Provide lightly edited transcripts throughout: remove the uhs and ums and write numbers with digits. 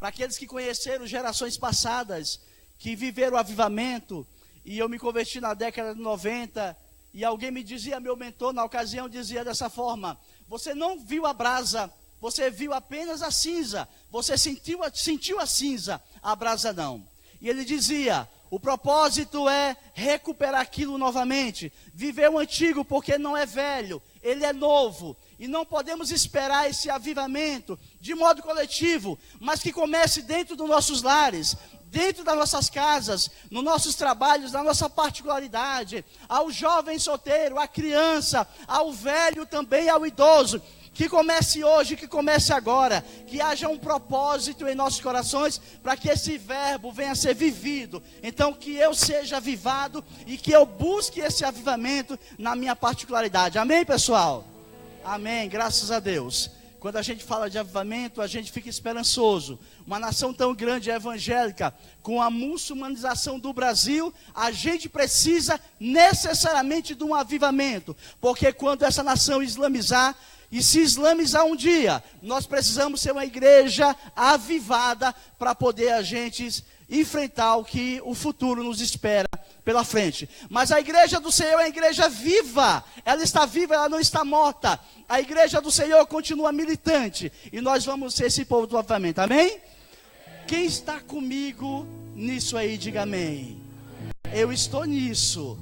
para aqueles que conheceram gerações passadas, que viveram o avivamento, e eu me converti na década de 90, e alguém me dizia, meu mentor na ocasião dizia dessa forma: você não viu a brasa, você viu apenas a cinza, você sentiu a cinza, a brasa não. E ele dizia, o propósito é recuperar aquilo novamente, viver o antigo porque não é velho, ele é novo. E não podemos esperar esse avivamento de modo coletivo, mas que comece dentro dos nossos lares, dentro das nossas casas, nos nossos trabalhos, na nossa particularidade, ao jovem solteiro, à criança, ao velho também, ao idoso. Que comece hoje, que comece agora, que haja um propósito em nossos corações, para que esse verbo venha a ser vivido. Então que eu seja avivado e que eu busque esse avivamento na minha particularidade. Amém, pessoal? Amém, graças a Deus. Quando a gente fala de avivamento, a gente fica esperançoso. Uma nação tão grande evangélica, com a muçulmanização do Brasil, a gente precisa necessariamente de um avivamento. Porque quando essa nação islamizar, e se islamizar um dia, nós precisamos ser uma igreja avivada para poder a gente enfrentar o que o futuro nos espera pela frente. Mas a igreja do Senhor é uma igreja viva. Ela está viva, ela não está morta. A igreja do Senhor continua militante. E nós vamos ser esse povo do avivamento. Amém? Quem está comigo nisso aí, diga amém. Eu estou nisso.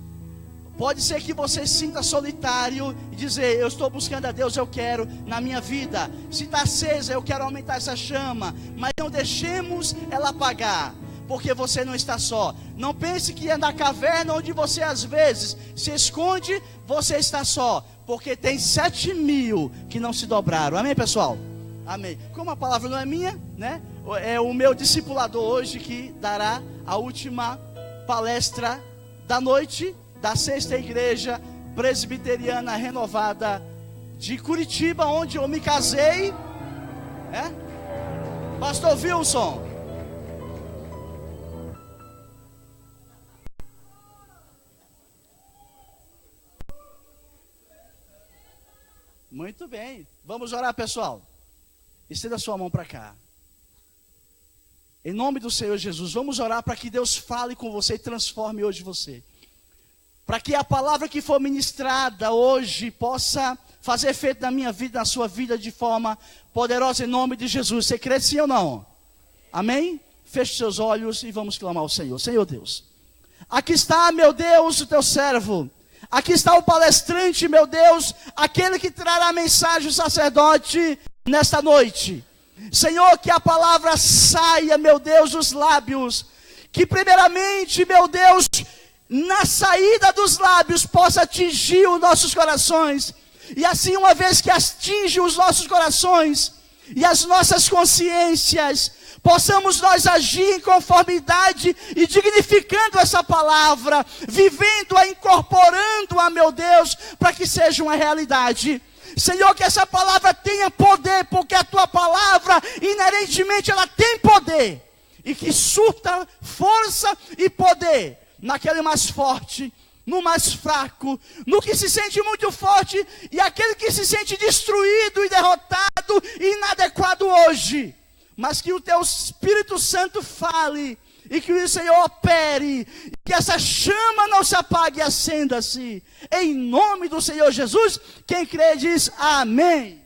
Pode ser que você se sinta solitário e dizer, eu estou buscando a Deus, eu quero na minha vida. Se está acesa, eu quero aumentar essa chama. Mas não deixemos ela apagar, porque você não está só. Não pense que é na caverna onde você às vezes se esconde, você está só. Porque tem 7.000 que não se dobraram. Amém, pessoal? Amém. Como a palavra não é minha, né? É o meu discipulador hoje que dará a última palestra da noite, da Sexta Igreja Presbiteriana Renovada de Curitiba, onde eu me casei. Pastor Wilson. Muito bem. Vamos orar, pessoal. Estenda a sua mão para cá. Em nome do Senhor Jesus, vamos orar para que Deus fale com você e transforme hoje você. Para que a palavra que for ministrada hoje possa fazer efeito na minha vida, na sua vida, de forma poderosa, em nome de Jesus. Você crê sim ou não? Amém? Feche seus olhos e vamos clamar ao Senhor. Senhor Deus, aqui está, meu Deus, o teu servo. Aqui está o palestrante, meu Deus, aquele que trará a mensagem, o sacerdote, nesta noite. Senhor, que a palavra saia, meu Deus, dos lábios. Que primeiramente, meu Deus, na saída dos lábios possa atingir os nossos corações. E assim, uma vez que atinge os nossos corações e as nossas consciências, possamos nós agir em conformidade e dignificando essa palavra, vivendo-a, incorporando-a, meu Deus, para que seja uma realidade. Senhor, que essa palavra tenha poder, porque a tua palavra, inerentemente, ela tem poder. E que surta força e poder naquele mais forte, no mais fraco, no que se sente muito forte e aquele que se sente destruído e derrotado e inadequado hoje. Mas que o teu Espírito Santo fale e que o Senhor opere, que essa chama não se apague e acenda-se. Em nome do Senhor Jesus, quem crê diz amém.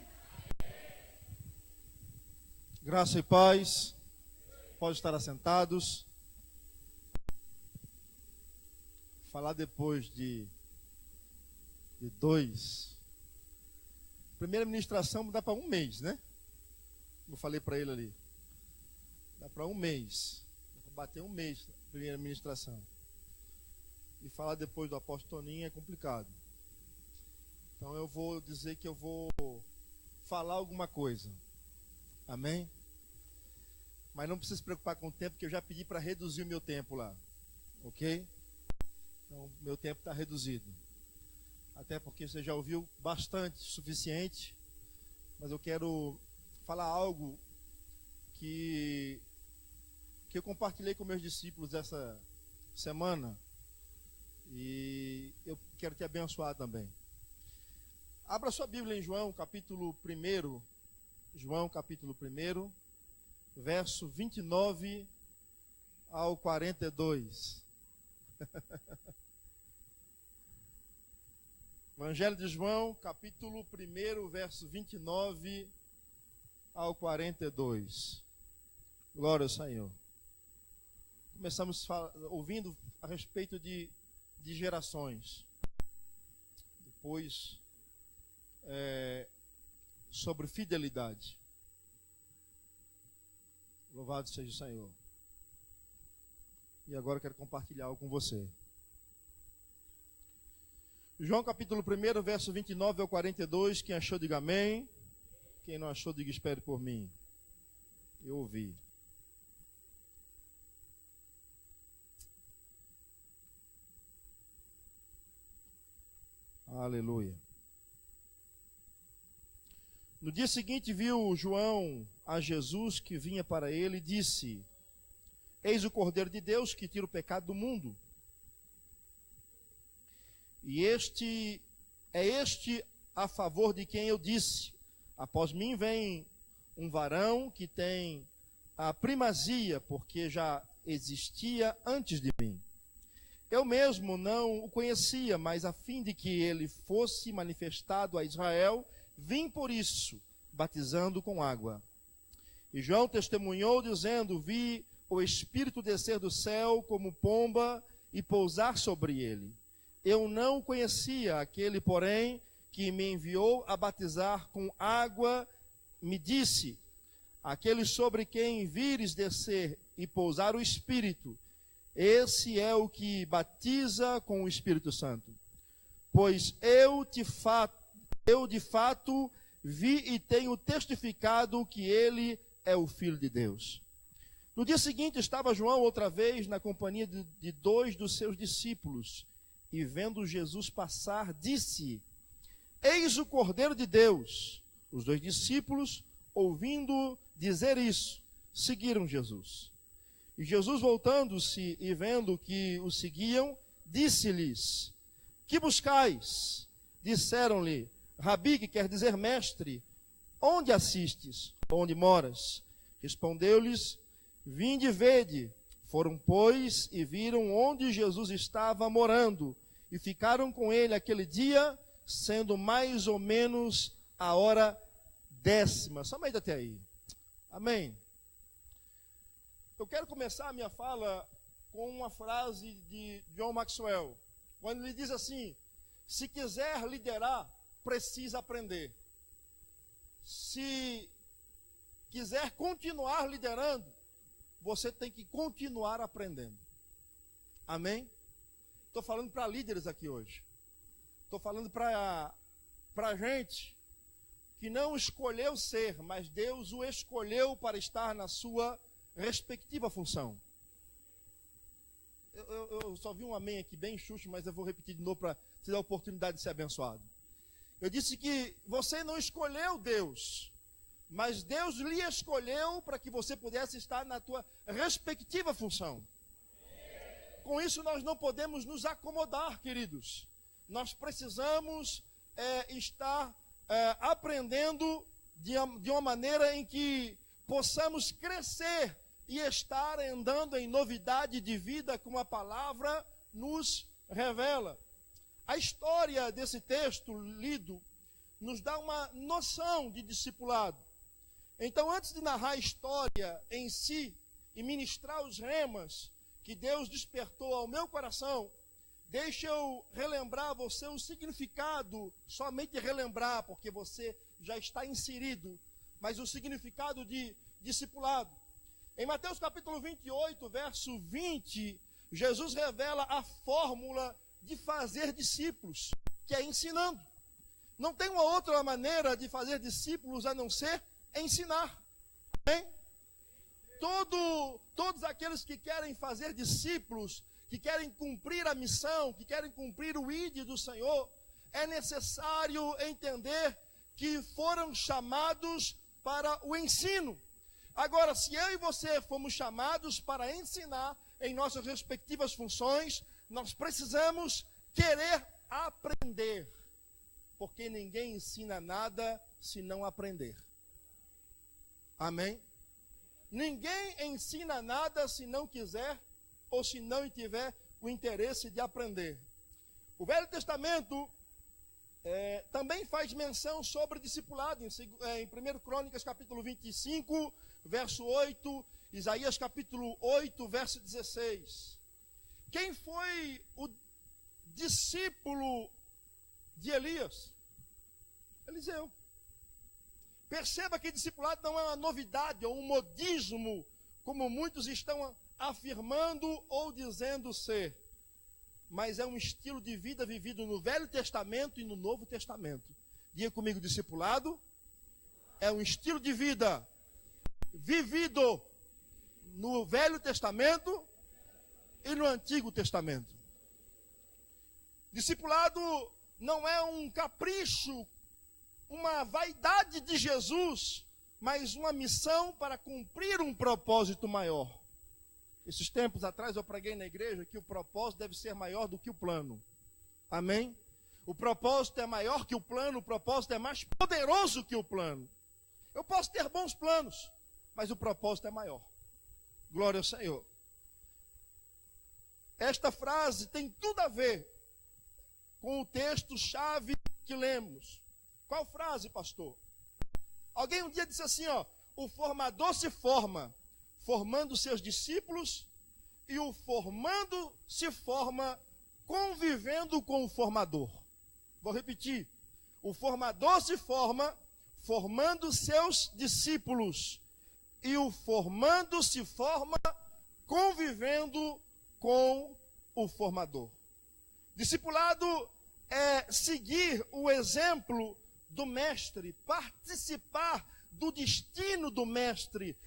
Graça e paz. Pode estar assentados. Falar depois de dois. Primeira ministração dá para um mês, né? Eu falei para ele ali. Dá para um mês. Dá para bater um mês a primeira ministração. E falar depois do apóstolo Toninho é complicado. Então eu vou dizer que eu vou falar alguma coisa. Amém? Mas não precisa se preocupar com o tempo, porque eu já pedi para reduzir o meu tempo lá. Ok? Então, meu tempo está reduzido. Até porque você já ouviu bastante, suficiente. Mas eu quero falar algo que eu compartilhei com meus discípulos essa semana. E eu quero te abençoar também. Abra sua Bíblia em João, capítulo 1. João, capítulo 1. verso 29 ao 42. Evangelho de João, capítulo 1, verso 29 ao 42. Glória ao Senhor. Começamos ouvindo a respeito de gerações. Depois, sobre fidelidade. Louvado seja o Senhor. E agora eu quero compartilhar algo com você. João capítulo 1, verso 29 ao 42. Quem achou, diga amém. Quem não achou, diga espere por mim. Eu ouvi. Aleluia. No dia seguinte viu João a Jesus que vinha para ele e disse: Eis o Cordeiro de Deus que tira o pecado do mundo. E este a favor de quem eu disse: após mim vem um varão que tem a primazia, porque já existia antes de mim. Eu mesmo não o conhecia, mas a fim de que ele fosse manifestado a Israel, vim por isso, batizando com água. E João testemunhou, dizendo: Vi o Espírito descer do céu como pomba e pousar sobre ele. Eu não o conhecia, aquele, porém, que me enviou a batizar com água, me disse: aquele sobre quem vires descer e pousar o Espírito, esse é o que batiza com o Espírito Santo. Pois eu de fato vi e tenho testificado que ele é o Filho de Deus. No dia seguinte estava João outra vez na companhia de 2 dos seus discípulos, e vendo Jesus passar, disse: Eis o Cordeiro de Deus. Os 2 discípulos, ouvindo dizer isso, seguiram Jesus. E Jesus, voltando-se e vendo que o seguiam, disse-lhes: Que buscais? Disseram-lhe: Rabi, que quer dizer mestre, onde assistes? Onde moras? Respondeu-lhes: Vinde e vede. Foram, pois, e viram onde Jesus estava morando, e ficaram com ele aquele dia, sendo mais ou menos a hora 10ª. Somente até aí. Amém. Eu quero começar a minha fala com uma frase de John Maxwell, quando ele diz assim: se quiser liderar, precisa aprender. Se quiser continuar liderando, você tem que continuar aprendendo. Amém? Estou falando para líderes aqui hoje. Estou falando para gente que não escolheu ser, mas Deus o escolheu para estar na sua respectiva função. Eu só vi um amém aqui bem xuxo, mas eu vou repetir de novo para te dar a oportunidade de ser abençoado. Eu disse que você não escolheu Deus, mas Deus lhe escolheu para que você pudesse estar na tua respectiva função. Com isso nós não podemos nos acomodar, queridos. Nós precisamos estar aprendendo de uma maneira em que possamos crescer e estar andando em novidade de vida, como a palavra nos revela. A história desse texto lido nos dá uma noção de discipulado. Então, antes de narrar a história em si e ministrar os remas que Deus despertou ao meu coração, deixa eu relembrar a você o significado, somente relembrar, porque você já está inserido, mas o significado de discipulado. Em Mateus capítulo 28, verso 20, Jesus revela a fórmula de fazer discípulos, que é ensinando. Não tem uma outra maneira de fazer discípulos a não ser ensinar. Amém? Todos aqueles que querem fazer discípulos, que querem cumprir a missão, que querem cumprir o ID do Senhor, é necessário entender que foram chamados para o ensino. Agora, se eu e você fomos chamados para ensinar em nossas respectivas funções, nós precisamos querer aprender, porque ninguém ensina nada se não aprender. Amém? Ninguém ensina nada se não quiser ou se não tiver o interesse de aprender. O Velho Testamento também faz menção sobre discipulado, em 1 Crônicas capítulo 25, verso 8, Isaías capítulo 8, verso 16. Quem foi o discípulo de Elias? Eliseu. Perceba que discipulado não é uma novidade ou um modismo, como muitos estão afirmando ou dizendo ser, mas é um estilo de vida vivido no Velho Testamento e no Novo Testamento. Diga comigo, discipulado é um estilo de vida vivido no Velho Testamento e no Antigo Testamento. Discipulado não é um capricho, uma vaidade de Jesus, mas uma missão para cumprir um propósito maior. Esses tempos atrás eu preguei na igreja que o propósito deve ser maior do que o plano. Amém? O propósito é maior que o plano, o propósito é mais poderoso que o plano. Eu posso ter bons planos, mas o propósito é maior. Glória ao Senhor. Esta frase tem tudo a ver com o texto-chave que lemos. Qual frase, pastor? Alguém um dia disse assim, o formador se forma, formando seus discípulos, e o formando se forma convivendo com o formador. Vou repetir. O formador se forma, formando seus discípulos, e o formando se forma convivendo com o formador. Discipulado é seguir o exemplo do mestre, participar do destino do mestre,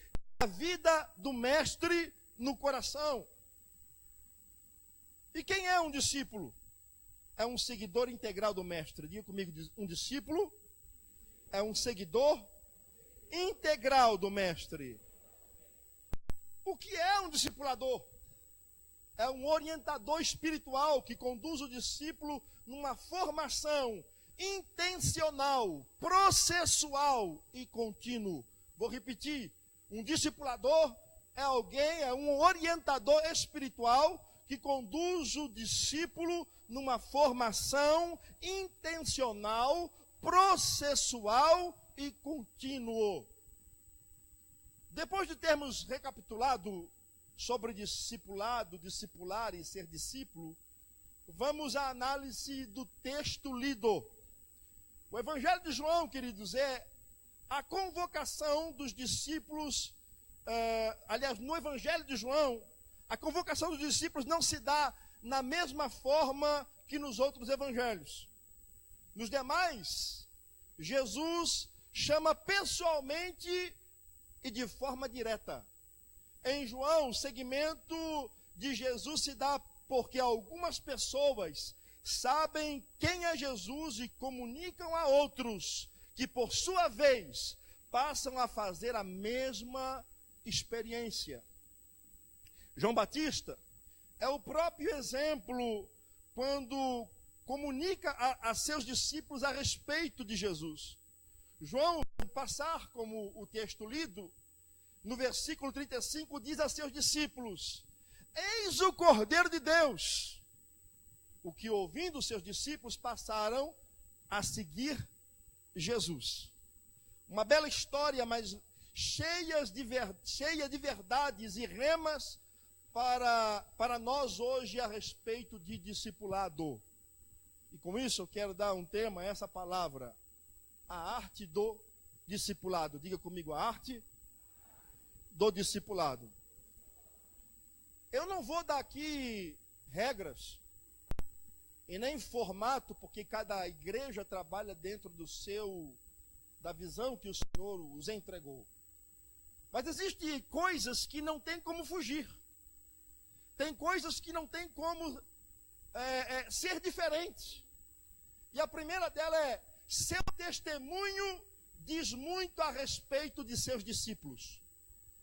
a vida do mestre no coração. E quem é um discípulo? É um seguidor integral do mestre. Diga comigo, um discípulo é um seguidor integral do mestre. O que é um discipulador? É um orientador espiritual que conduz o discípulo numa formação intencional, processual e contínuo. Vou repetir. Um discipulador é um orientador espiritual que conduz o discípulo numa formação intencional, processual e contínuo. Depois de termos recapitulado sobre discipulado, discipular e ser discípulo, vamos à análise do texto lido. O Evangelho de João, queridos, é a convocação dos discípulos, no Evangelho de João, a convocação dos discípulos não se dá na mesma forma que nos outros evangelhos. Nos demais, Jesus chama pessoalmente e de forma direta. Em João, o segmento de Jesus se dá porque algumas pessoas sabem quem é Jesus e comunicam a outros, que por sua vez passam a fazer a mesma experiência. João Batista é o próprio exemplo quando comunica a seus discípulos a respeito de Jesus. João, passar como o texto lido, no versículo 35, diz a seus discípulos: eis o Cordeiro de Deus. O que, ouvindo seus discípulos, passaram a seguir Jesus. Uma bela história, mas cheia de verdades e remas para nós hoje a respeito de discipulado. E com isso eu quero dar um tema a essa palavra: a arte do discipulado. Diga comigo, a arte do discipulado. Eu não vou dar aqui regras e nem formato, porque cada igreja trabalha dentro da visão que o Senhor os entregou. Mas existem coisas que não tem como fugir. Tem coisas que não tem como ser diferente. E a primeira delas é: seu testemunho diz muito a respeito de seus discípulos.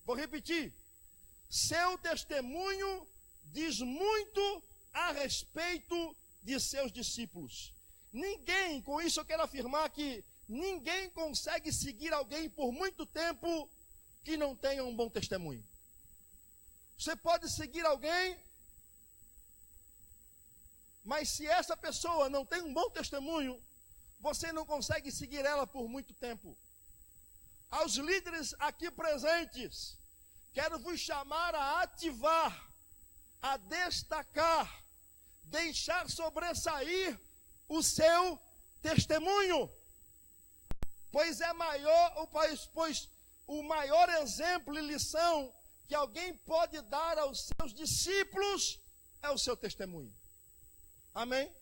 Vou repetir. Seu testemunho diz muito a respeito de seus discípulos. Ninguém, com isso eu quero afirmar que ninguém consegue seguir alguém por muito tempo que não tenha um bom testemunho. Você pode seguir alguém, mas se essa pessoa não tem um bom testemunho, você não consegue seguir ela por muito tempo. Aos líderes aqui presentes, quero vos chamar a ativar, a destacar, deixar sobressair o seu testemunho. Pois o maior exemplo e lição que alguém pode dar aos seus discípulos é o seu testemunho. Amém?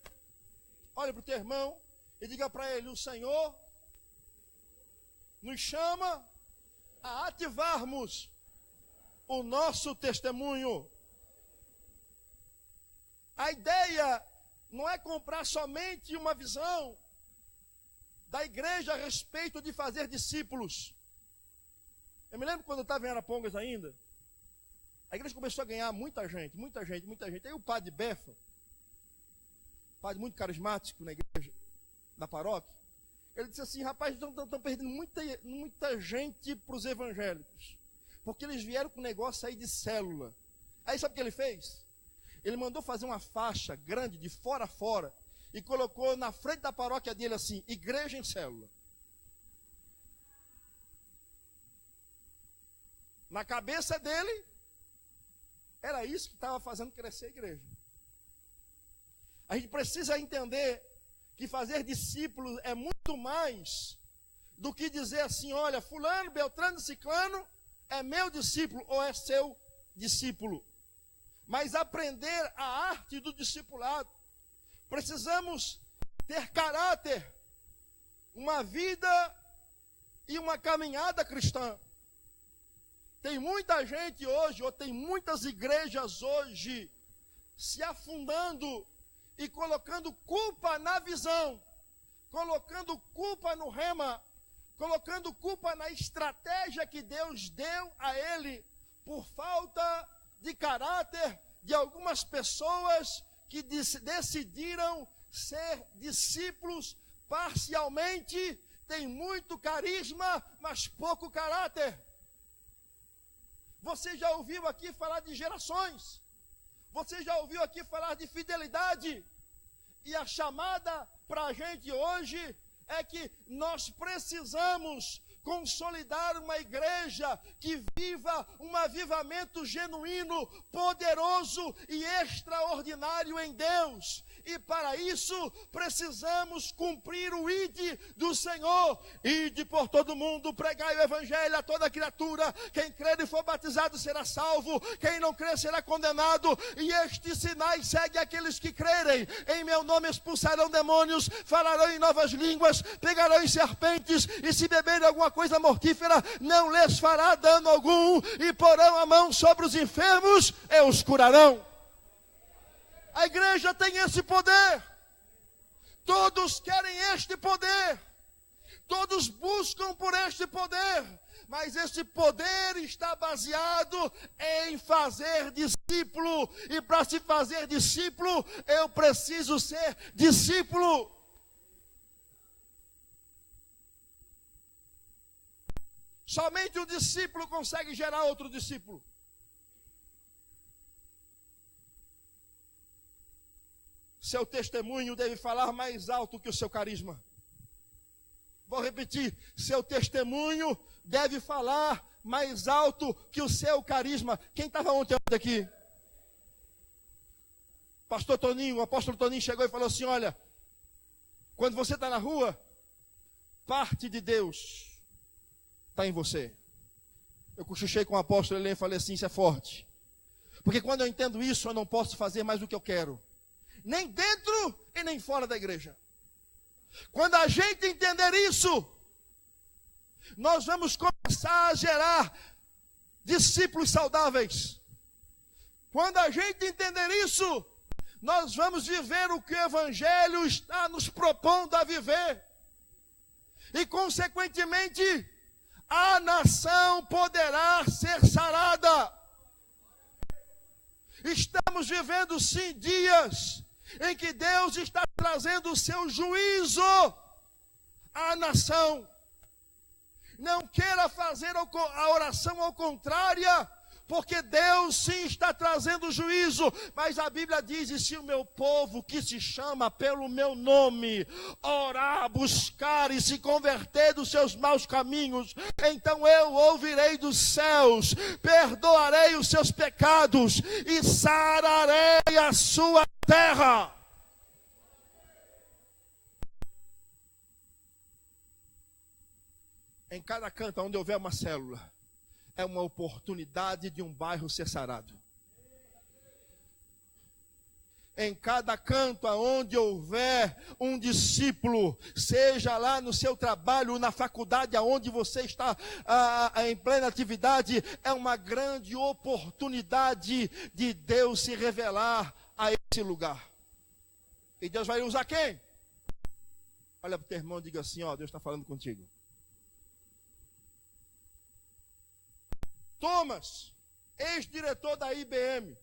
Olha para o teu irmão e diga para ele: o Senhor nos chama a ativarmos o nosso testemunho. A ideia não é comprar somente uma visão da igreja a respeito de fazer discípulos. Eu me lembro quando eu estava em Arapongas ainda, a igreja começou a ganhar muita gente. Aí o padre Befa, padre muito carismático na igreja, da paróquia, ele disse assim: rapaz, estão perdendo muita gente para os evangélicos, porque eles vieram com o negócio aí de célula. Aí sabe o que ele fez? Ele mandou fazer uma faixa grande de fora a fora e colocou na frente da paróquia dele assim: igreja em célula. Na cabeça dele, era isso que estava fazendo crescer a igreja. A gente precisa entender que fazer discípulos é muito mais do que dizer assim: olha, fulano, beltrano, ciclano é meu discípulo ou é seu discípulo. Mas aprender a arte do discipulado. Precisamos ter caráter, uma vida e uma caminhada cristã. Tem muita gente hoje, ou tem muitas igrejas hoje, se afundando e colocando culpa na visão, colocando culpa no rema, colocando culpa na estratégia que Deus deu a ele, por falta de caráter de algumas pessoas que decidiram ser discípulos parcialmente, tem muito carisma, mas pouco caráter. Você já ouviu aqui falar de gerações? Você já ouviu aqui falar de fidelidade? E a chamada para a gente hoje é que nós precisamos consolidar uma igreja que viva um avivamento genuíno, poderoso e extraordinário em Deus. E para isso precisamos cumprir o ide do Senhor. Ide por todo mundo, pregai o evangelho a toda criatura. Quem crer e for batizado será salvo, quem não crer será condenado. E estes sinais seguem aqueles que crerem. Em meu nome expulsarão demônios, falarão em novas línguas, pegarão em serpentes, e se beberem alguma coisa mortífera, não lhes fará dano algum, e porão a mão sobre os enfermos e os curarão. A igreja tem esse poder. Todos querem este poder. Todos buscam por este poder. Mas esse poder está baseado em fazer discípulo. E para se fazer discípulo, eu preciso ser discípulo. Somente um discípulo consegue gerar outro discípulo. Seu testemunho deve falar mais alto que o seu carisma. Vou repetir, seu testemunho deve falar mais alto que o seu carisma. Quem estava ontem aqui? Pastor Toninho, o apóstolo Toninho chegou e falou assim: olha, quando você está na rua, parte de Deus está em você. Eu cochichei com o apóstolo Helene e falei assim: isso é forte. Porque quando eu entendo isso, eu não posso fazer mais o que eu quero. Nem dentro e nem fora da igreja. Quando a gente entender isso, nós vamos começar a gerar discípulos saudáveis. Quando a gente entender isso, nós vamos viver o que o Evangelho está nos propondo a viver. E, consequentemente, a nação poderá ser sarada. Estamos vivendo, sim, dias em que Deus está trazendo o seu juízo à nação. Não queira fazer a oração ao contrária, porque Deus sim está trazendo juízo, mas a Bíblia diz: e se o meu povo, que se chama pelo meu nome, orar, buscar e se converter dos seus maus caminhos, então eu ouvirei dos céus, perdoarei os seus pecados e sararei a sua terra. Em cada canto onde houver uma célula, é uma oportunidade de um bairro ser sarado. Em cada canto onde houver um discípulo, seja lá no seu trabalho, na faculdade, aonde você está em plena atividade, é uma grande oportunidade de Deus se revelar a esse lugar. E Deus vai usar quem? Olha para o teu irmão e diga assim: ó, Deus está falando contigo. Thomas, ex-diretor da IBM,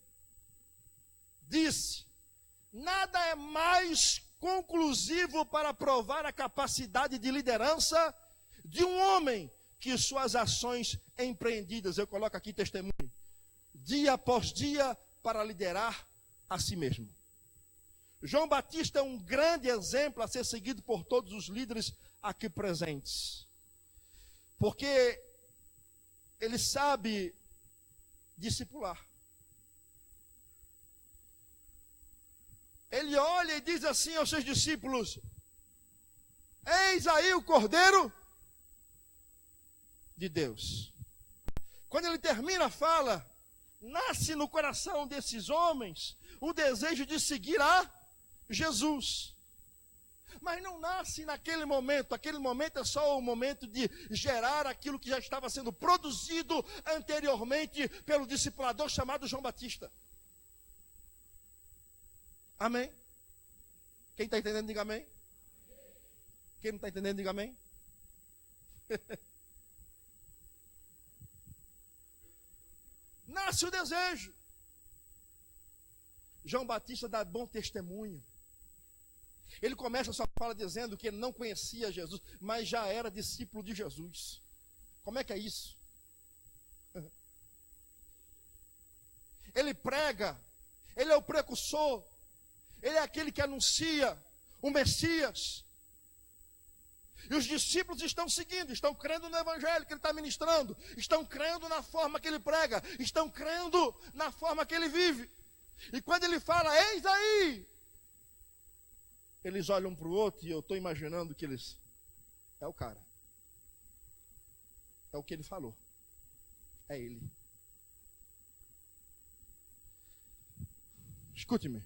disse: nada é mais conclusivo para provar a capacidade de liderança de um homem que suas ações empreendidas, eu coloco aqui testemunho, dia após dia, para liderar a si mesmo. João Batista é um grande exemplo a ser seguido por todos os líderes aqui presentes, porque ele sabe discipular. Ele olha e diz assim aos seus discípulos: eis aí o Cordeiro de Deus. Quando ele termina a fala, nasce no coração desses homens o desejo de seguir a Jesus. Mas não nasce naquele momento. Aquele momento é só o momento de gerar aquilo que já estava sendo produzido anteriormente pelo discipulador chamado João Batista. Amém? Quem está entendendo, diga amém. Quem não está entendendo, diga amém. Nasce o desejo. João Batista dá bom testemunho. Ele começa a sua fala dizendo que ele não conhecia Jesus, mas já era discípulo de Jesus. Como é que é isso? Ele prega, ele é o precursor, ele é aquele que anuncia o Messias. E os discípulos estão seguindo, estão crendo no evangelho que ele está ministrando, estão crendo na forma que ele prega, estão crendo na forma que ele vive. E quando ele fala, eis aí, eles olham um para o outro e eu estou imaginando que eles... É o cara. É o que ele falou. É ele. Escute-me.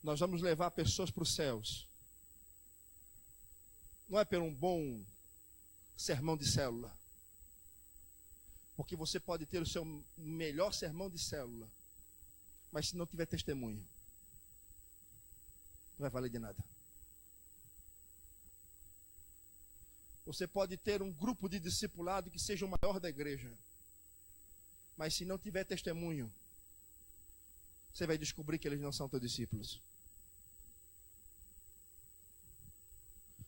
Nós vamos levar pessoas para os céus. Não é por um bom sermão de célula. Porque você pode ter o seu melhor sermão de célula, mas se não tiver testemunho, não vai valer de nada. Você pode ter um grupo de discipulado que seja o maior da igreja, mas se não tiver testemunho, você vai descobrir que eles não são teus discípulos.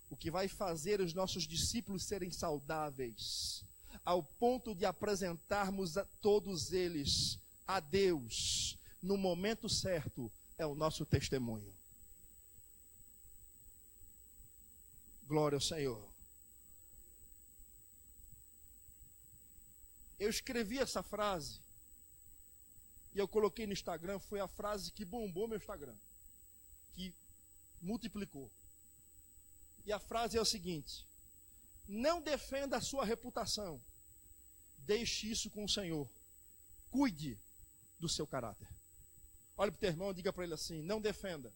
O que vai fazer os nossos discípulos serem saudáveis, ao ponto de apresentarmos a todos eles a Deus no momento certo, é o nosso testemunho. Glória ao Senhor. Eu escrevi essa frase e eu coloquei no Instagram. Foi a frase que bombou meu Instagram, que multiplicou. E a frase é o seguinte: não defenda a sua reputação, deixe isso com o Senhor, cuide do seu caráter. Olha para o teu irmão e diga para ele assim: não defenda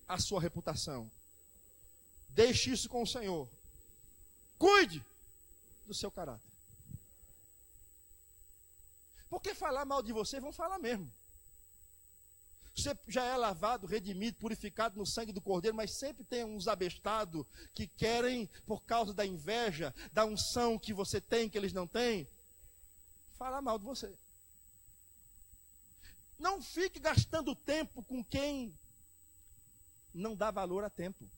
a sua reputação, deixe isso com o Senhor, cuide do seu caráter. Porque falar mal de você, vão falar mesmo. Você já é lavado, redimido, purificado no sangue do Cordeiro, mas sempre tem uns abestados que querem, por causa da inveja, da unção que você tem, que eles não têm, falar mal de você. Não fique gastando tempo com quem não dá valor a tempo.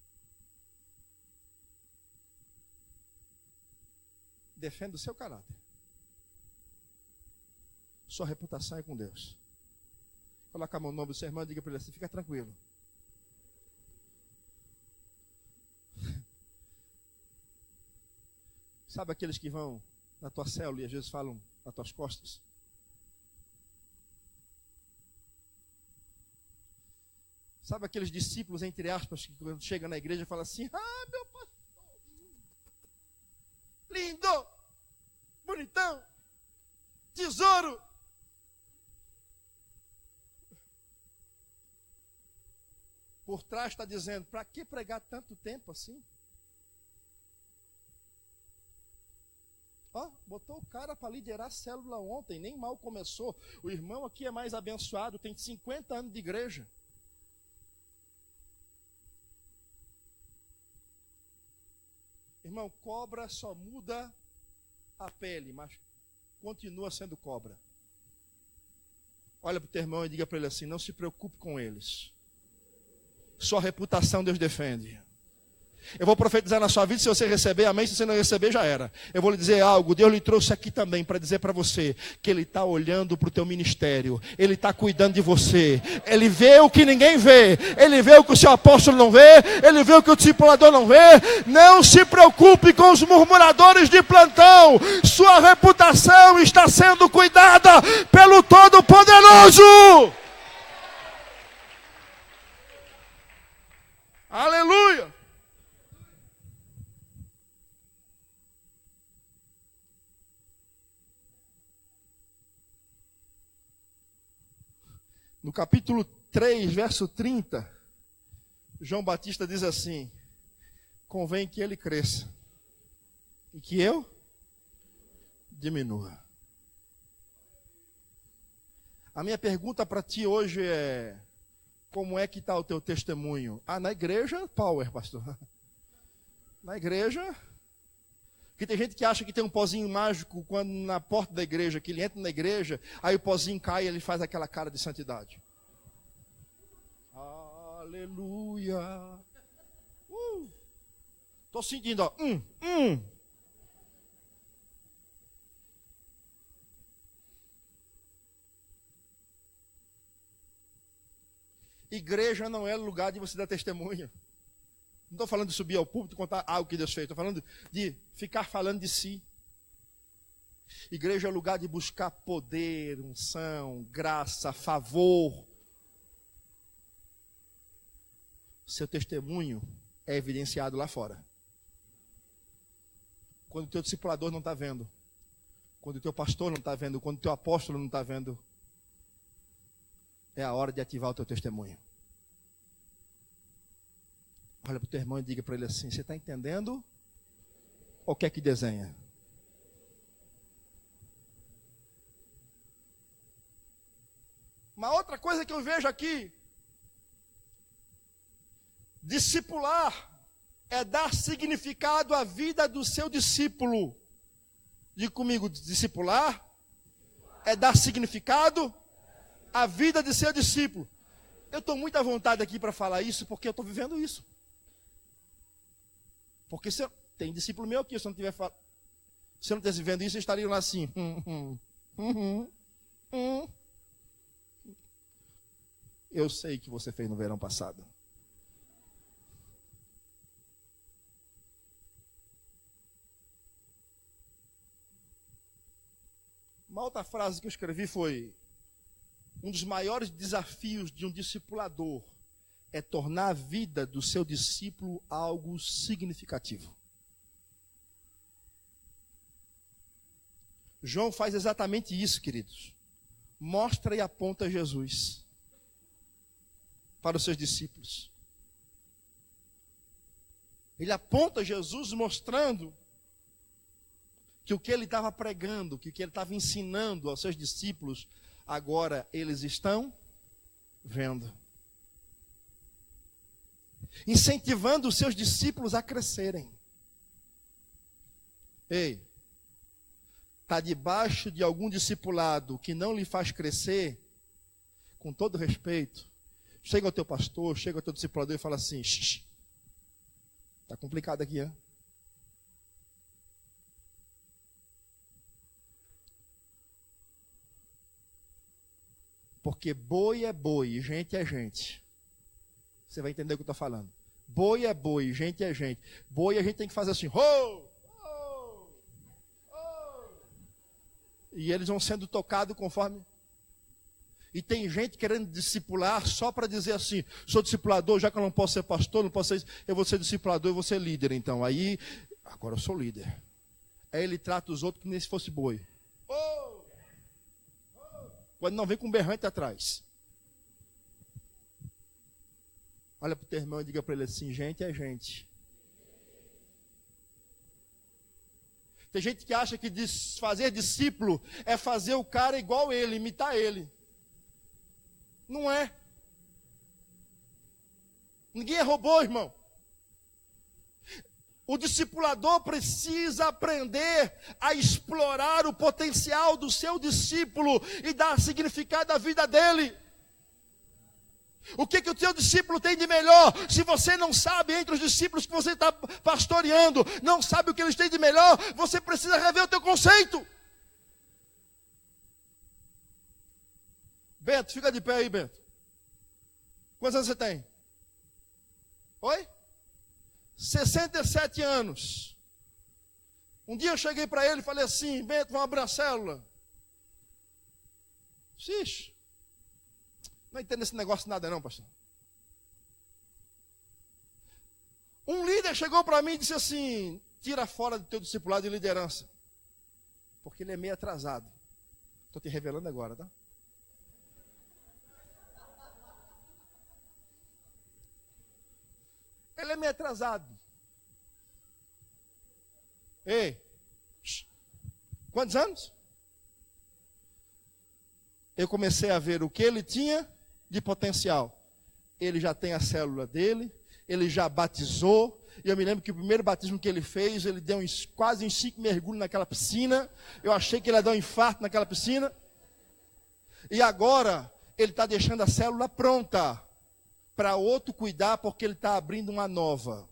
defenda o seu caráter. Sua reputação é com Deus. Coloca a mão no nome do seu irmão e diga para ele assim, fica tranquilo. Sabe aqueles que vão na tua célula e às vezes falam nas tuas costas? Sabe aqueles discípulos, entre aspas, que quando chegam na igreja falam assim, ah, meu pastor, lindo, bonitão, tesouro. Por trás está dizendo, para que pregar tanto tempo assim? Ó, botou o cara para liderar a célula ontem, nem mal começou. O irmão aqui é mais abençoado, tem 50 anos de igreja. Irmão, cobra só muda a pele, mas continua sendo cobra. Olha para o teu irmão e diga para ele assim, não se preocupe com eles. Sua reputação Deus defende. Eu vou profetizar na sua vida, se você receber, amém. Se você não receber, já era. Eu vou lhe dizer algo, Deus lhe trouxe aqui também para dizer para você que Ele está olhando para o teu ministério, Ele está cuidando de você, Ele vê o que ninguém vê, Ele vê o que o seu apóstolo não vê, Ele vê o que o discipulador não vê. Não se preocupe com os murmuradores de plantão, sua reputação está sendo cuidada pelo Todo-Poderoso. Aleluia! No capítulo 3, verso 30, João Batista diz assim, convém que ele cresça e que eu diminua. A minha pergunta para ti hoje é, como é que está o teu testemunho? Ah, na igreja, power, pastor. Na igreja, porque tem gente que acha que tem um pozinho mágico quando na porta da igreja, que ele entra na igreja, aí o pozinho cai e ele faz aquela cara de santidade. Aleluia. Tô sentindo, ó. Igreja não é lugar de você dar testemunho. Não estou falando de subir ao púlpito e contar algo que Deus fez. Estou falando de ficar falando de si. Igreja é lugar de buscar poder, unção, graça, favor. Seu testemunho é evidenciado lá fora. Quando o teu discipulador não está vendo. Quando o teu pastor não está vendo. Quando o teu apóstolo não está vendo. É a hora de ativar o teu testemunho. Olha para o teu irmão e diga para ele assim, você está entendendo? Ou quer que desenha? Uma outra coisa que eu vejo aqui, discipular é dar significado à vida do seu discípulo. Diga comigo, discipular é dar significado à vida de seu discípulo. Eu estou muito à vontade aqui para falar isso, porque eu estou vivendo isso. Porque se eu, tem discípulo meu aqui, se eu não tiver se eu não estivesse vivendo isso, eu estaria lá assim. Eu sei que você fez no verão passado. Uma outra frase que eu escrevi foi: um dos maiores desafios de um discipulador é tornar a vida do seu discípulo algo significativo. João faz exatamente isso, queridos. Mostra e aponta Jesus para os seus discípulos. Ele aponta Jesus mostrando que o que ele estava pregando, que o que ele estava ensinando aos seus discípulos, agora eles estão vendo. Incentivando os seus discípulos a crescerem. Ei, está debaixo de algum discipulado que não lhe faz crescer, com todo respeito, chega ao teu pastor, chega ao teu discipulador e fala assim, está complicado aqui, hein? Porque boi é boi, gente é gente. Você vai entender o que eu estou falando. Boi é boi, gente é gente. Boi a gente tem que fazer assim, ho! E eles vão sendo tocados conforme. E tem gente querendo discipular só para dizer assim, sou discipulador, já que eu não posso ser pastor, não posso ser isso, eu vou ser discipulador, eu vou ser líder. Então, aí, agora eu sou líder. Aí ele trata os outros como se fosse boi. Quando não vem com um berrante atrás. Olha para o teu irmão e diga para ele assim, gente é gente. Tem gente que acha que fazer discípulo é fazer o cara igual ele, imitar ele. Não é. Ninguém é robô, irmão. O discipulador precisa aprender a explorar o potencial do seu discípulo e dar significado à vida dele. O que o teu discípulo tem de melhor? Se você não sabe entre os discípulos que você está pastoreando, não sabe o que eles têm de melhor, você precisa rever o teu conceito. Bento, fica de pé aí, Bento. Quantos anos você tem? Oi? 67 anos. Um dia eu cheguei para ele e falei assim, Bento, vamos abrir uma célula. Xixi. Não entendo esse negócio nada não, pastor. Um líder chegou para mim e disse assim, tira fora do teu discipulado de liderança. Porque ele é meio atrasado. Estou te revelando agora, tá? Ele é meio atrasado. Ei, quantos anos? Eu comecei a ver o que ele tinha de potencial. Ele já tem a célula dele, ele já batizou. E eu me lembro que o primeiro batismo que ele fez, ele deu quase uns 5 mergulhos naquela piscina. Eu achei que ele ia dar um infarto naquela piscina. E agora, ele está deixando a célula pronta para outro cuidar, porque ele está abrindo uma nova.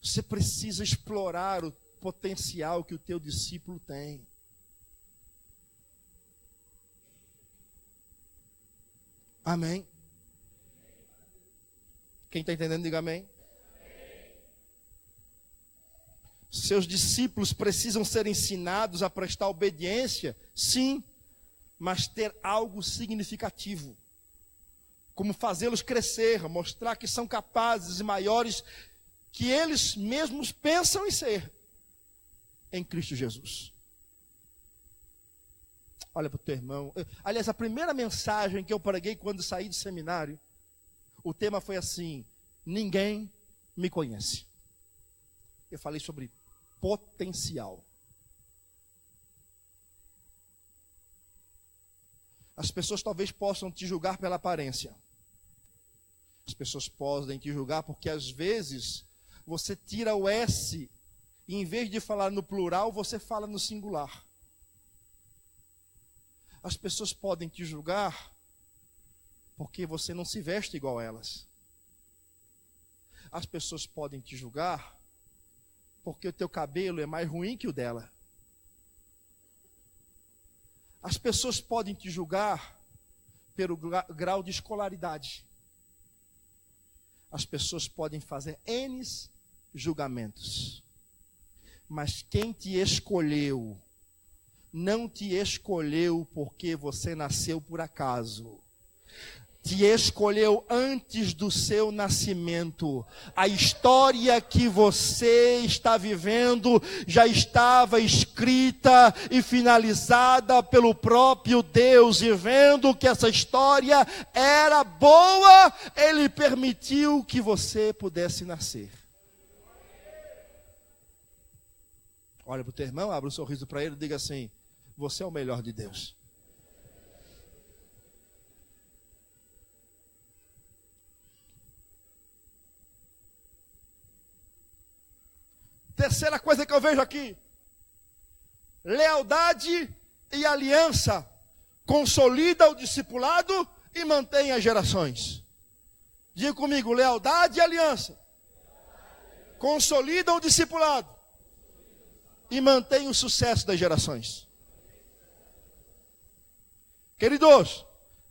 Você precisa explorar o potencial que o teu discípulo tem. Amém? Quem está entendendo, diga amém. Seus discípulos precisam ser ensinados a prestar obediência, sim, mas ter algo significativo. Como fazê-los crescer, mostrar que são capazes e maiores que eles mesmos pensam em ser em Cristo Jesus. Olha para o teu irmão. Aliás, a primeira mensagem que eu preguei quando saí do seminário, o tema foi assim, ninguém me conhece. Eu falei sobre potencial. As pessoas talvez possam te julgar pela aparência. As pessoas podem te julgar porque às vezes você tira o S e em vez de falar no plural, você fala no singular. As pessoas podem te julgar porque você não se veste igual a elas. As pessoas podem te julgar porque o teu cabelo é mais ruim que o dela. As pessoas podem te julgar pelo grau de escolaridade. As pessoas podem fazer N julgamentos. Mas quem te escolheu, não te escolheu porque você nasceu por acaso. Te escolheu antes do seu nascimento. A história que você está vivendo já estava escrita e finalizada pelo próprio Deus. E vendo que essa história era boa, Ele permitiu que você pudesse nascer. Olha para o teu irmão, abre um sorriso para ele e diga assim, você é o melhor de Deus. Terceira coisa que eu vejo aqui, lealdade e aliança consolida o discipulado e mantém as gerações. Diga comigo, lealdade e aliança consolidam o discipulado e mantém o sucesso das gerações. Queridos,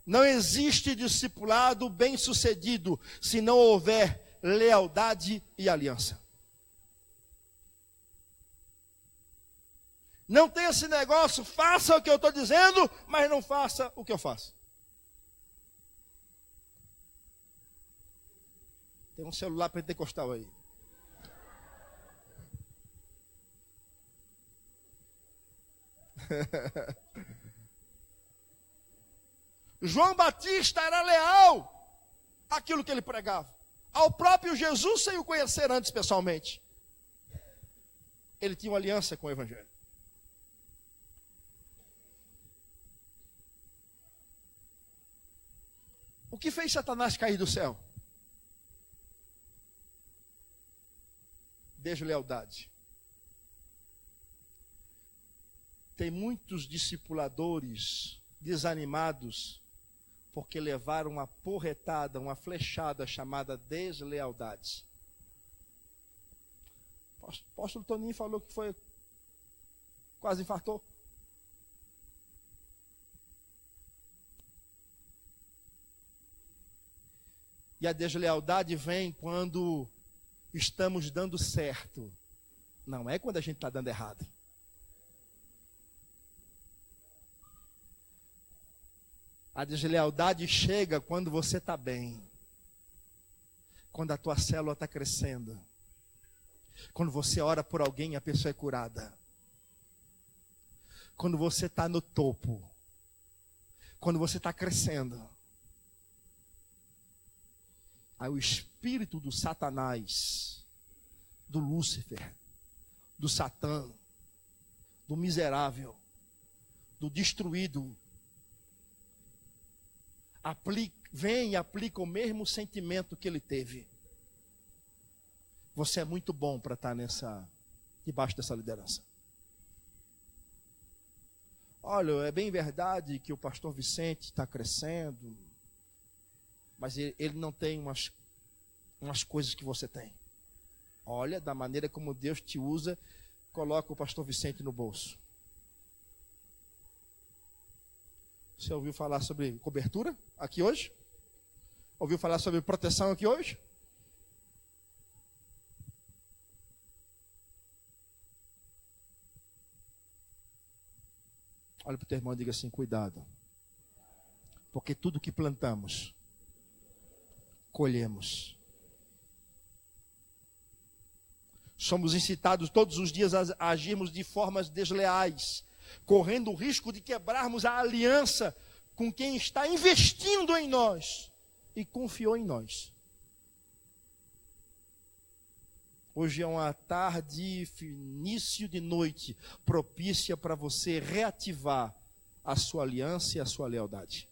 não existe discipulado bem-sucedido se não houver lealdade e aliança. Não tem esse negócio, faça o que eu estou dizendo, mas não faça o que eu faço. Tem um celular pentecostal aí. João Batista era leal àquilo que ele pregava, ao próprio Jesus, sem o conhecer antes pessoalmente. Ele tinha uma aliança com o Evangelho. O que fez Satanás cair do céu? Deslealdade. Tem muitos discipuladores desanimados porque levaram uma porretada, uma flechada chamada deslealdade. O apóstolo Toninho falou que foi, quase infartou. E a deslealdade vem quando estamos dando certo, não é quando a gente está dando errado. A deslealdade chega quando você está bem, quando a tua célula está crescendo, quando você ora por alguém e a pessoa é curada, quando você está no topo, quando você está crescendo. Aí o espírito do Satanás, do Lúcifer, do Satã, do miserável, do destruído, vem e aplica o mesmo sentimento que ele teve. Você é muito bom para estar debaixo dessa liderança. Olha, é bem verdade que o pastor Vicente está crescendo, mas ele não tem umas coisas que você tem. Olha, da maneira como Deus te usa, coloca o pastor Vicente no bolso. Você ouviu falar sobre cobertura aqui hoje? Ouviu falar sobre proteção aqui hoje? Olha para o teu irmão e diga assim, cuidado. Porque tudo que plantamos, colhemos. Somos incitados todos os dias a agirmos de formas desleais, correndo o risco de quebrarmos a aliança com quem está investindo em nós e confiou em nós. Hoje é uma tarde, início de noite, propícia para você reativar a sua aliança e a sua lealdade.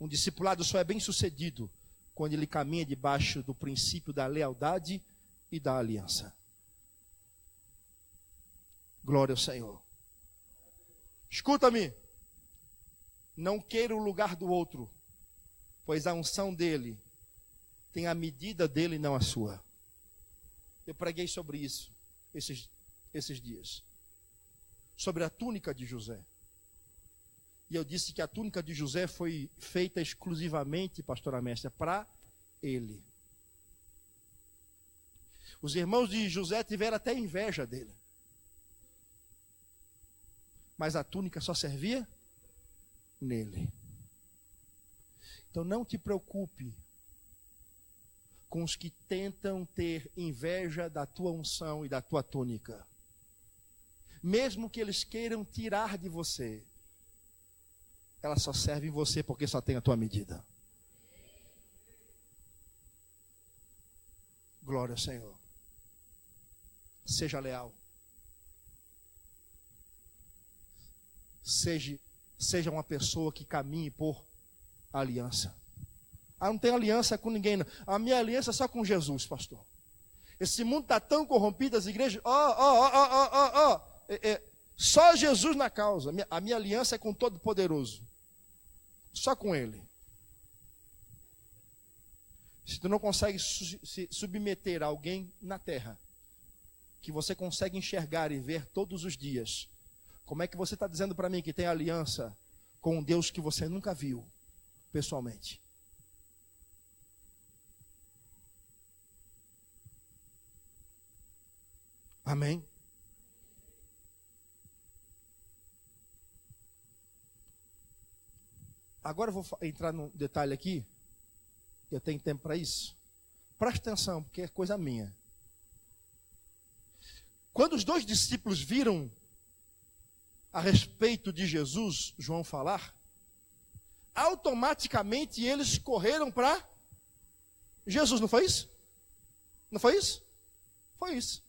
Um discipulado só é bem sucedido quando ele caminha debaixo do princípio da lealdade e da aliança. Glória ao Senhor. Escuta-me. Não queira o lugar do outro, pois a unção dele tem a medida dele, não a sua. Eu preguei sobre isso esses dias. Sobre a túnica de José. E eu disse que a túnica de José foi feita exclusivamente, pastora mestra, para ele. Os irmãos de José tiveram até inveja dele. Mas a túnica só servia nele. Então não te preocupe com os que tentam ter inveja da tua unção e da tua túnica. Mesmo que eles queiram tirar de você, ela só serve em você porque só tem a tua medida. Glória ao Senhor. Seja leal. Seja uma pessoa que caminhe por aliança. Ah, não tem aliança com ninguém, não. A minha aliança é só com Jesus, pastor. Esse mundo está tão corrompido, as igrejas... Só Jesus na causa. A minha aliança é com o Todo-Poderoso. Só com Ele. Se tu não consegue se submeter a alguém na terra, que você consegue enxergar e ver todos os dias, como é que você está dizendo para mim que tem aliança com um Deus que você nunca viu pessoalmente? Amém? Agora eu vou entrar num detalhe aqui. Eu tenho tempo para isso. Preste atenção, porque é coisa minha. Quando os dois discípulos viram a respeito de Jesus, João falar, automaticamente eles correram para Jesus, não foi isso? Não foi isso? Foi isso.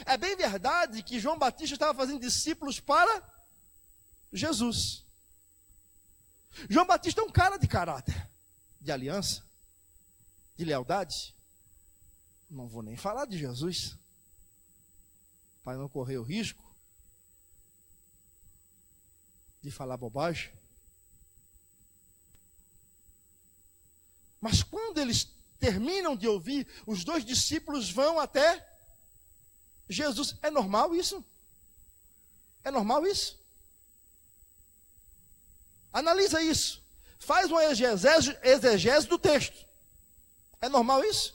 É bem verdade que João Batista estava fazendo discípulos para Jesus. João Batista é um cara de caráter, de aliança, de lealdade. Não vou nem falar de Jesus, para não correr o risco de falar bobagem. Mas quando eles terminam de ouvir, os dois discípulos vão até Jesus. É normal isso? É normal isso? Analisa isso. Faz uma exegese do texto. É normal isso?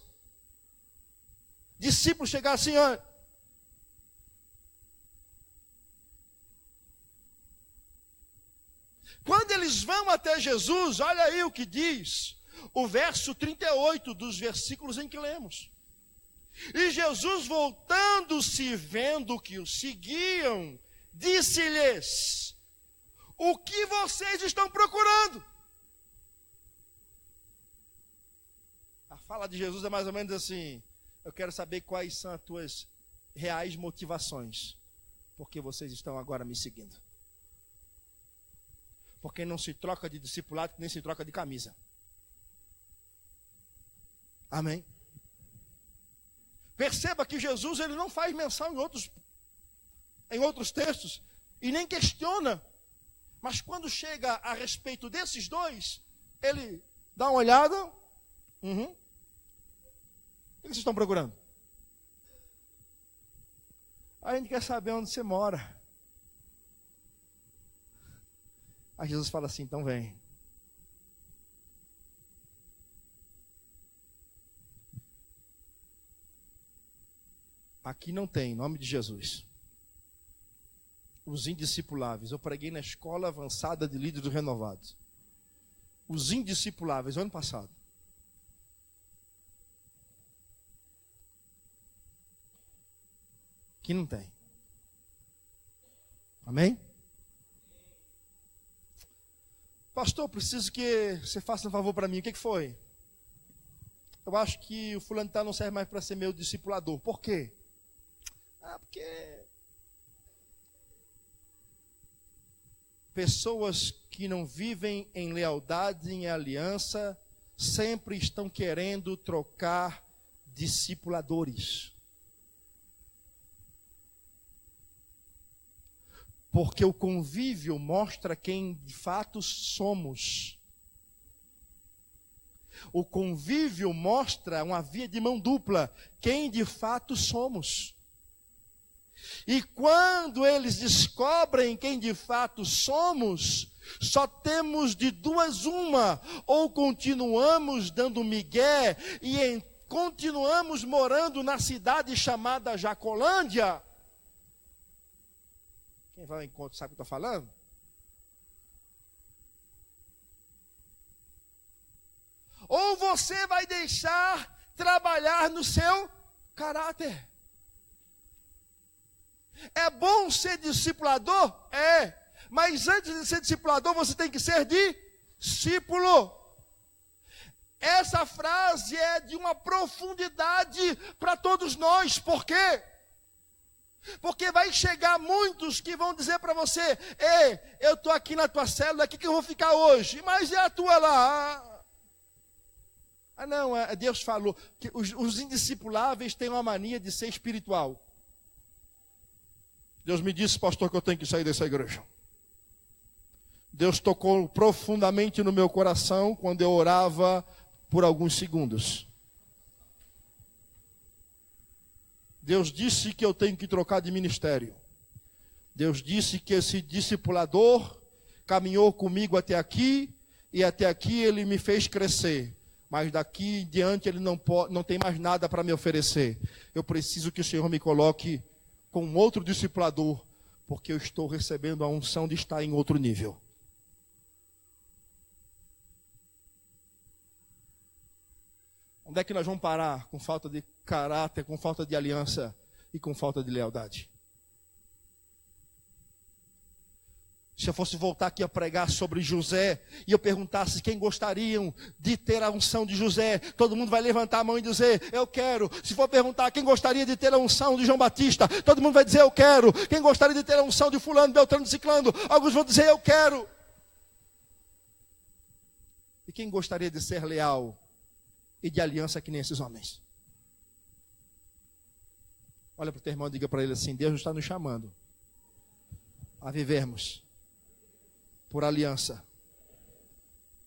Discípulo chegar assim, ó. Quando eles vão até Jesus, olha aí o que diz o verso 38 dos versículos em que lemos. E Jesus, voltando-se, vendo que os seguiam, disse-lhes: o que vocês estão procurando? A fala de Jesus é mais ou menos assim: eu quero saber quais são as tuas reais motivações, porque vocês estão agora me seguindo. Porque não se troca de discipulado, nem se troca de camisa. Amém? Perceba que Jesus ele não faz menção em outros textos e nem questiona. Mas quando chega a respeito desses dois, ele dá uma olhada. O que vocês estão procurando? A gente quer saber onde você mora. Aí Jesus fala assim: então vem. Aqui não tem, em nome de Jesus. Os indiscipuláveis. Eu preguei na escola avançada de líderes renovados. Os indiscipuláveis, ano passado. Aqui não tem. Amém? Pastor, preciso que você faça um favor para mim. O que foi? Eu acho que o fulano não serve mais para ser meu discipulador. Por quê? Porque pessoas que não vivem em lealdade, em aliança, sempre estão querendo trocar discipuladores. Porque o convívio mostra quem de fato somos. O convívio mostra uma via de mão dupla, quem de fato somos. E quando eles descobrem quem de fato somos, só temos de duas uma: ou continuamos dando migué e continuamos morando na cidade chamada Jacolândia. Quem vai ao encontro sabe o que eu estou falando? Ou você vai deixar trabalhar no seu caráter. É bom ser discipulador? É. Mas antes de ser discipulador, você tem que ser discípulo. Essa frase é de uma profundidade para todos nós. Por quê? Porque vai chegar muitos que vão dizer para você: ei, eu estou aqui na tua célula, aqui que eu vou ficar hoje. Mas e a tua lá? Não, Deus falou que os indiscipuláveis têm uma mania de ser espiritual. Deus me disse, pastor, que eu tenho que sair dessa igreja. Deus tocou profundamente no meu coração quando eu orava por alguns segundos. Deus disse que eu tenho que trocar de ministério. Deus disse que esse discipulador caminhou comigo até aqui, e até aqui ele me fez crescer. Mas daqui em diante ele não tem mais nada para me oferecer. Eu preciso que o Senhor me coloque com outro discipulador, porque eu estou recebendo a unção de estar em outro nível. Onde é que nós vamos parar com falta de caráter, com falta de aliança e com falta de lealdade? Se eu fosse voltar aqui a pregar sobre José, e eu perguntasse quem gostariam de ter a unção de José, todo mundo vai levantar a mão e dizer, eu quero. Se for perguntar quem gostaria de ter a unção de João Batista, todo mundo vai dizer, eu quero. Quem gostaria de ter a unção de fulano, Beltrano, Ciclano, alguns vão dizer, eu quero. E quem gostaria de ser leal e de aliança que nem esses homens? Olha para o teu irmão e diga para ele assim, Deus está nos chamando a vivermos por aliança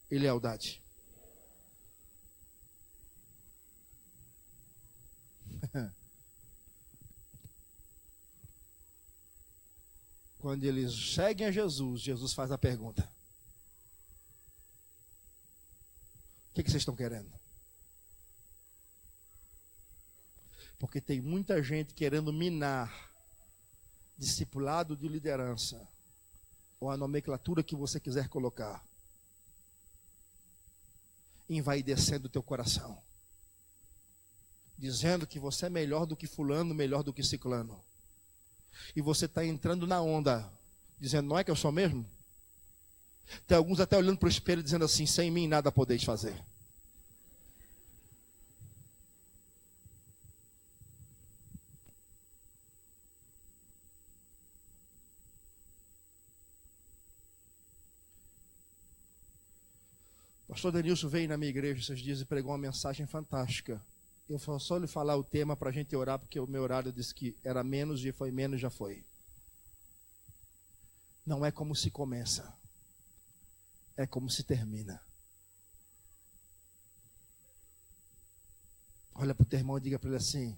e lealdade. Quando eles seguem a Jesus, Jesus faz a pergunta: o que vocês estão querendo? Porque tem muita gente querendo minar discipulado de liderança, ou a nomenclatura que você quiser colocar, envaidecendo o teu coração, dizendo que você é melhor do que fulano, melhor do que ciclano, e você está entrando na onda, dizendo, não é que eu sou mesmo? Tem alguns até olhando para o espelho dizendo assim, sem mim nada podeis fazer. O pastor Denilson veio na minha igreja esses dias e pregou uma mensagem fantástica. Eu vou só lhe falar o tema para a gente orar, porque o meu horário disse que era menos e foi menos, já foi. Não é como se começa, é como se termina. Olha para o teu irmão e diga para ele assim,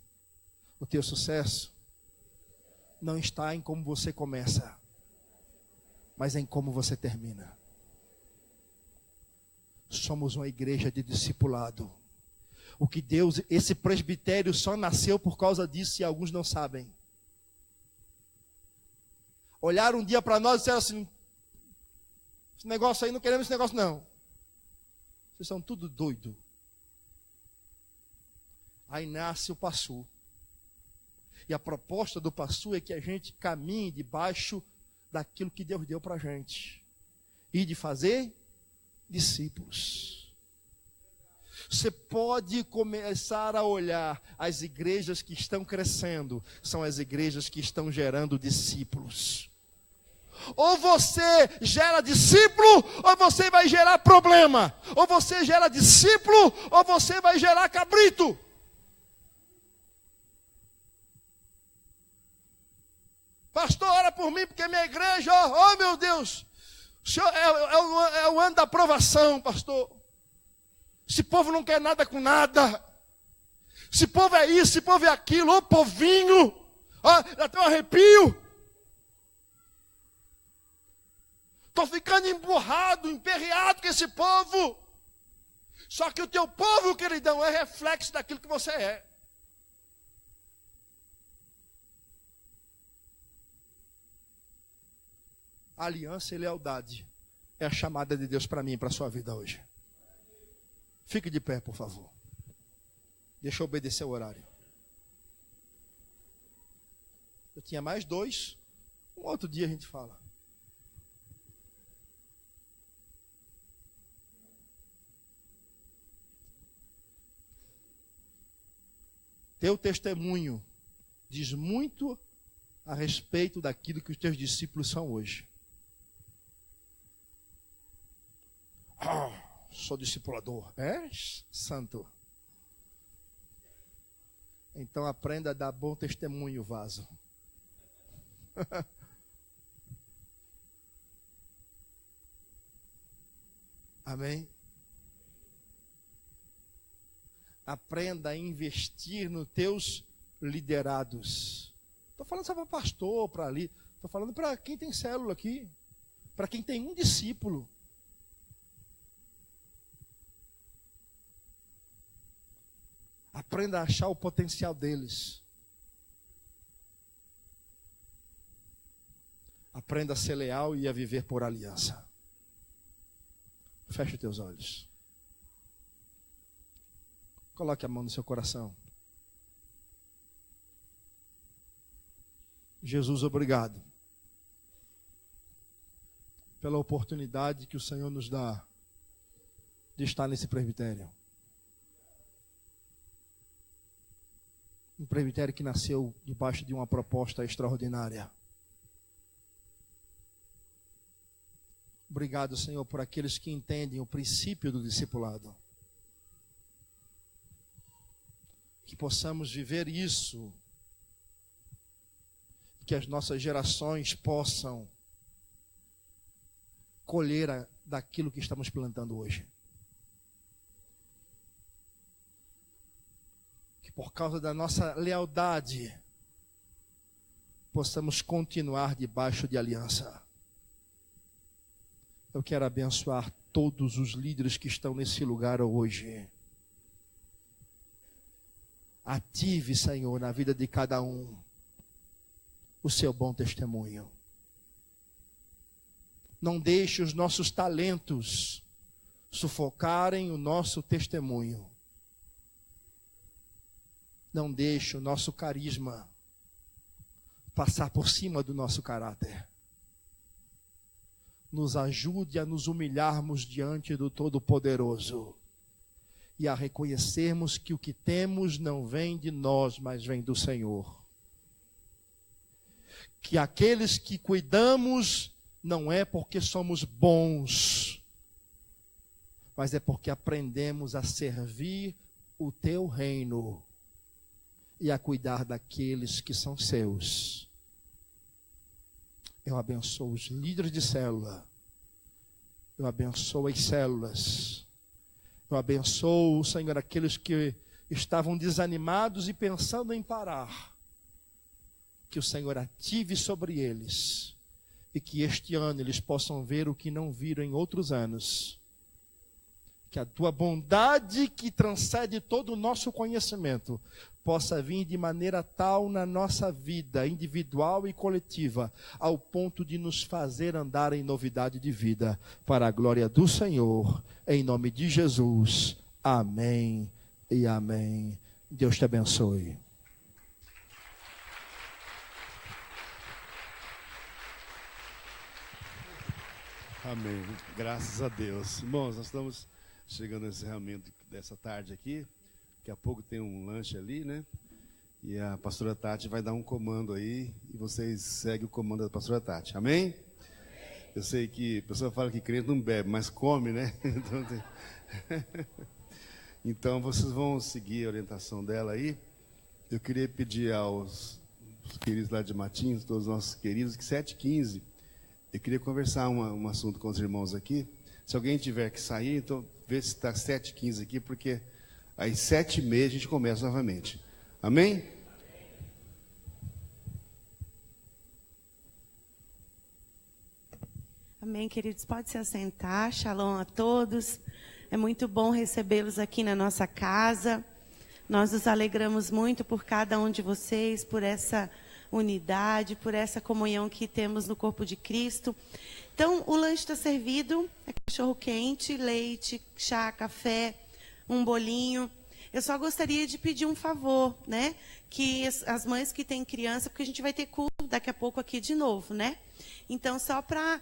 o teu sucesso não está em como você começa, mas em como você termina. Somos uma igreja de discipulado. O que Deus, esse presbitério só nasceu por causa disso e alguns não sabem. Olharam um dia para nós e disseram assim, esse negócio aí, não queremos esse negócio não. Vocês são tudo doido. Aí nasce o PASSU. E a proposta do PASSU é que a gente caminhe debaixo daquilo que Deus deu para a gente. E de fazer discípulos. Você pode começar a olhar as igrejas que estão crescendo, são as igrejas que estão gerando discípulos. Ou você gera discípulo, ou você vai gerar problema. Ou você gera discípulo, ou você vai gerar cabrito. Pastor, ora por mim, porque minha igreja, oh meu Deus, o senhor é o ano da aprovação, pastor. Esse povo não quer nada com nada. Esse povo é isso, esse povo é aquilo. Ô povinho, ó, já tem um arrepio. Estou ficando emburrado, emperreado com esse povo. Só que o teu povo, queridão, é reflexo daquilo que você é. Aliança e lealdade é a chamada de Deus para mim e para a sua vida hoje. Fique de pé, por favor. Deixa eu obedecer o horário. Eu tinha mais 2. Um outro dia a gente fala. Teu testemunho diz muito a respeito daquilo que os teus discípulos são hoje. Sou discipulador. É, santo. Então aprenda a dar bom testemunho, vaso. Amém? Aprenda a investir nos teus liderados. Estou falando só para pastor, para ali. Estou falando para quem tem célula aqui. Para quem tem um discípulo. Aprenda a achar o potencial deles. Aprenda a ser leal e a viver por aliança. Feche os teus olhos. Coloque a mão no seu coração. Jesus, obrigado pela oportunidade que o Senhor nos dá de estar nesse presbitério. Um presbitério que nasceu debaixo de uma proposta extraordinária. Obrigado, Senhor, por aqueles que entendem o princípio do discipulado. Que possamos viver isso. Que as nossas gerações possam colher daquilo que estamos plantando hoje. Que por causa da nossa lealdade, possamos continuar debaixo de aliança. Eu quero abençoar todos os líderes que estão nesse lugar hoje. Ative, Senhor, na vida de cada um o seu bom testemunho. Não deixe os nossos talentos sufocarem o nosso testemunho. Não deixe o nosso carisma passar por cima do nosso caráter. Nos ajude a nos humilharmos diante do Todo-Poderoso e a reconhecermos que o que temos não vem de nós, mas vem do Senhor. Que aqueles que cuidamos não é porque somos bons, mas é porque aprendemos a servir o teu reino e a cuidar daqueles que são seus. Eu abençoo os líderes de célula. Eu abençoo as células. Eu abençoo, Senhor, aqueles que estavam desanimados e pensando em parar. Que o Senhor ative sobre eles. E que este ano eles possam ver o que não viram em outros anos. Que a tua bondade que transcende todo o nosso conhecimento possa vir de maneira tal na nossa vida individual e coletiva, ao ponto de nos fazer andar em novidade de vida, para a glória do Senhor, em nome de Jesus. Amém e amém. Deus te abençoe. Amém. Graças a Deus. Irmãos, nós estamos chegando ao encerramento dessa tarde aqui. Daqui a pouco tem um lanche ali, né? E a pastora Tati vai dar um comando aí e vocês seguem o comando da pastora Tati. Amém? Eu sei que a pessoa fala que crente não bebe, mas come, né? Então vocês vão seguir a orientação dela aí. Eu queria pedir aos queridos lá de Matinhos, todos os nossos queridos, que 7h15, eu queria conversar um assunto com os irmãos aqui. Se alguém tiver que sair, então vê se está 7h15 aqui, porque às 7h30 a gente começa novamente. Amém? Amém, queridos. Pode se assentar. Shalom a todos. É muito bom recebê-los aqui na nossa casa. Nós nos alegramos muito por cada um de vocês, por essa unidade, por essa comunhão que temos no corpo de Cristo. Então, o lanche está servido. É cachorro quente, leite, chá, café, um bolinho. Eu só gostaria de pedir um favor, né? Que as mães que têm criança, porque a gente vai ter culto daqui a pouco aqui de novo, né? Então, só para